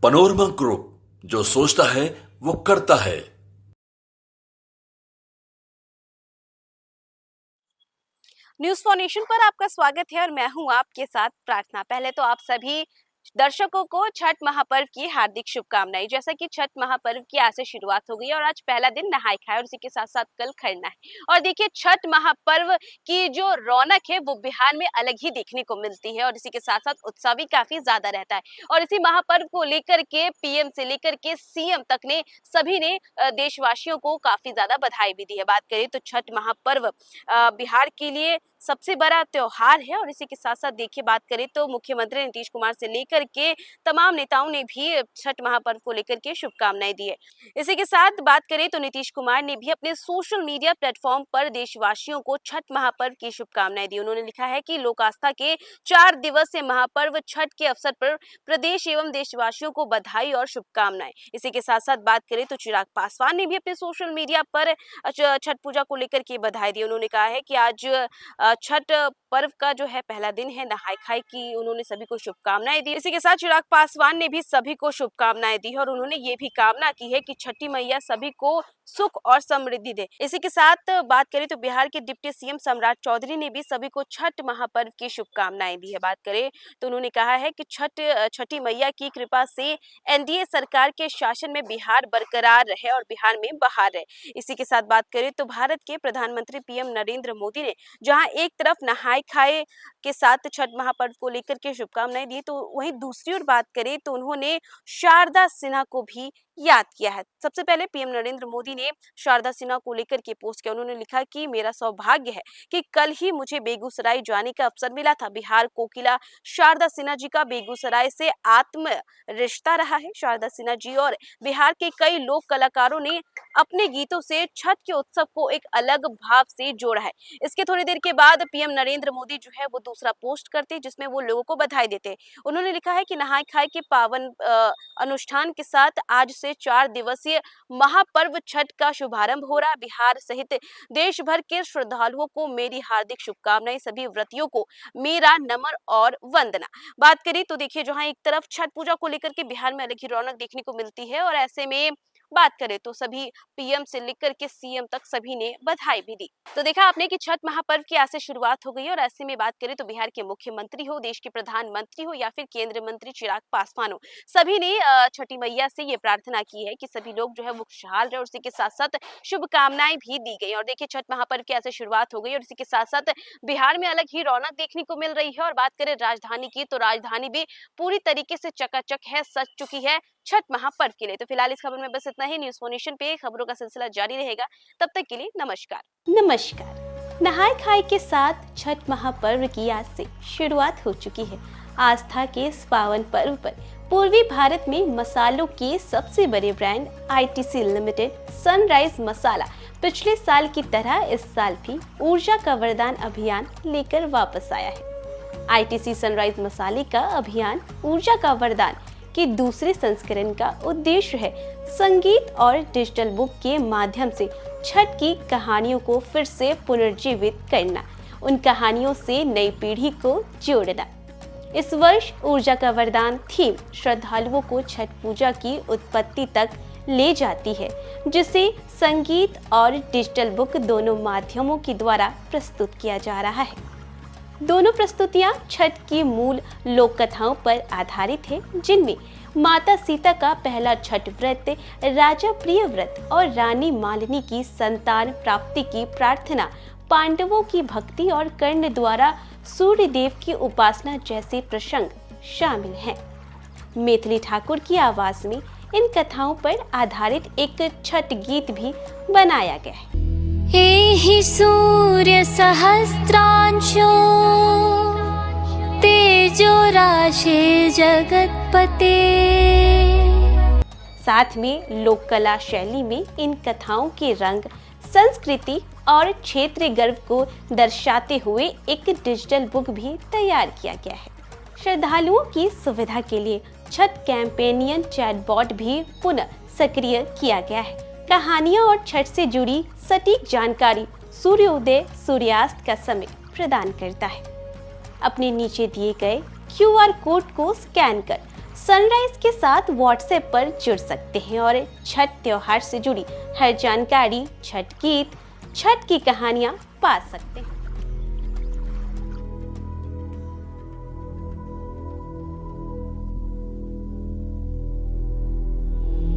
Panorama group, जो सोचता है वो करता है। न्यूज फॉर नेशन पर आपका स्वागत है और मैं हूं आपके साथ प्रार्थना। पहले तो आप सभी दर्शकों को छठ महापर्व की हार्दिक शुभकामनाएं। जैसा कि छठ महापर्व की आज से शुरुआत हो गई और आज पहला दिन नहाय खाए और इसी के साथ साथ कल खरना है। और देखिए, छठ महापर्व की जो रौनक है वो बिहार में अलग ही देखने को मिलती है और इसी के साथ साथ उत्साह भी काफी ज्यादा रहता है। और इसी महापर्व को लेकर के पीएम से लेकर के सीएम तक ने सभी ने देशवासियों को काफी ज्यादा बधाई भी दी है। बात करें तो छठ महापर्व बिहार के लिए सबसे बड़ा त्योहार है और इसी के साथ साथ देखिए, बात करें तो मुख्यमंत्री नीतीश कुमार से लेकर के तमाम नेताओं ने भी छठ महापर्व को लेकर के शुभकामनाएं दी है। इसी के साथ बात करें तो नीतीश कुमार ने भी अपने सोशल मीडिया प्लेटफॉर्म पर देशवासियों को छठ महापर्व की शुभकामनाएं दी। उन्होंने लिखा है कि लोक आस्था के 4 दिवसीय महापर्व छठ के अवसर पर प्रदेश एवं देशवासियों को बधाई और शुभकामनाएं। इसी के साथ साथ बात करें तो चिराग पासवान ने भी अपने सोशल मीडिया पर छठ पूजा को लेकर के बधाई दी। उन्होंने कहा है कि आज छठ पर्व का जो है पहला दिन है नहाय खाए की। उन्होंने सभी को शुभकामनाएं दी। इसी के साथ चिराग पासवान ने भी सभी को शुभकामनाएं दी और उन्होंने ये भी कामना की है कि छठी मैया सभी को सुख और समृद्धि दे। इसी के साथ बात करें तो बिहार के डिप्टी सीएम सम्राट चौधरी ने भी सभी को छठ महापर्व की शुभकामनाएं दी है। बात करें तो उन्होंने कहा है कि छठी मैया की कृपा से एनडीए सरकार के शासन में बिहार बरकरार रहे और बिहार में बहार रहे। इसी के साथ बात करें तो भारत के प्रधानमंत्री पीएम नरेंद्र मोदी ने जहां एक तरफ नहाय खाए के साथ छठ महापर्व को लेकर के शुभकामनाएं दी, तो वहीं दूसरी ओर बात करें तो उन्होंने शारदा सिन्हा को भी याद किया है। सबसे पहले पीएम नरेंद्र मोदी ने शारदा सिन्हा को लेकर के पोस्ट किया। उन्होंने लिखा कि मेरा सौभाग्य है कि कल ही मुझे बेगूसराय जाने का अवसर मिला था। बिहार कोकिला शारदा सिन्हा जी का बेगूसराय से आत्म रिश्ता रहा है। शारदा सिन्हा जी और बिहार के कई लोक कलाकारों ने अपने गीतों से छठ के उत्सव को एक अलग भाव से जोड़ा है। इसके थोड़ी देर के बाद पीएम नरेंद्र मोदी जो है वो दूसरा पोस्ट करते जिसमें वो लोगों को बधाई देते। उन्होंने लिखा है कि नहाय खाए के पावन अनुष्ठान के साथ आज से 4 दिवसीय महापर्व छठ का शुभारंभ हो रहा है। बिहार सहित देश भर के श्रद्धालुओं को मेरी हार्दिक शुभकामनाएं। सभी व्रतियों को मेरा नमन और वंदना। बात करें तो देखिए, जहां एक तरफ छठ पूजा को लेकर के बिहार में अलग ही रौनक देखने को मिलती है और ऐसे में बात करें तो सभी पीएम से लेकर के सीएम तक सभी ने बधाई भी दी। तो देखा आपने कि छठ महापर्व की आज से शुरुआत हो गई और ऐसे में बात करें तो बिहार के मुख्यमंत्री हो, देश के प्रधानमंत्री हो या फिर केंद्रीय मंत्री चिराग पासवान हो, सभी ने छठी मैया से ये प्रार्थना की है कि सभी लोग जो है वो खुशहाल रहे और इसी के साथ साथ शुभकामनाएं भी दी गई। और देखिए, छठ महापर्व की आज से शुरुआत हो गई और इसी के साथ साथ बिहार में अलग ही रौनक देखने को मिल रही है। और बात करें राजधानी की तो राजधानी भी पूरी तरीके से चकाचक है, सज चुकी है छठ महापर्व के लिए। तो फिलहाल इस खबर में बस इतना ही। न्यूज फॉर नेशन पे खबरों का सिलसिला जारी रहेगा। तब तक के लिए नमस्कार। नहाय खाए के साथ छठ महापर्व की आज से शुरुआत हो चुकी है। आस्था के इस पावन पर्व पर पूर्वी भारत में मसालों के सबसे बड़े ब्रांड आईटीसी लिमिटेड सनराइज मसाला पिछले साल की तरह इस साल भी ऊर्जा का वरदान अभियान लेकर वापस आया है। आईटीसी सनराइज मसाले का अभियान ऊर्जा का वरदान के दूसरे संस्करण का उद्देश्य है संगीत और डिजिटल बुक के माध्यम से छठ की कहानियों को फिर से पुनर्जीवित करना, उन कहानियों से नई पीढ़ी को जोड़ना। इस वर्ष ऊर्जा का वरदान थीम श्रद्धालुओं को छठ पूजा की उत्पत्ति तक ले जाती है, जिसे संगीत और डिजिटल बुक दोनों माध्यमों के द्वारा प्रस्तुत किया जा रहा है। दोनों प्रस्तुतियां छठ की मूल लोक कथाओं पर आधारित है, जिनमें माता सीता का पहला छठ व्रत, राजा प्रिय व्रत और रानी मालिनी की संतान प्राप्ति की प्रार्थना, पांडवों की भक्ति और कर्ण द्वारा सूर्य देव की उपासना जैसे प्रसंग शामिल हैं। मैथिली ठाकुर की आवाज में इन कथाओं पर आधारित एक छठ गीत भी बनाया गया है। एहि सूर्य सहस्रांशो तेजो राशि जगतपते। साथ में लोक कला शैली में इन कथाओं के रंग, संस्कृति और क्षेत्रीय गर्व को दर्शाते हुए एक डिजिटल बुक भी तैयार किया गया है। श्रद्धालुओं की सुविधा के लिए छठ कैंपेनियन चैटबॉट भी पुनः सक्रिय किया गया है। कहानियां और छठ से जुड़ी सटीक जानकारी सूर्योदय सूर्यास्त का समय प्रदान करता है। अपने नीचे दिए गए QR कोड को स्कैन कर सनराइज के साथ व्हाट्सएप पर जुड़ सकते हैं और छठ त्योहार से जुड़ी हर जानकारी, छठ गीत, छठ की कहानियां पा सकते हैं।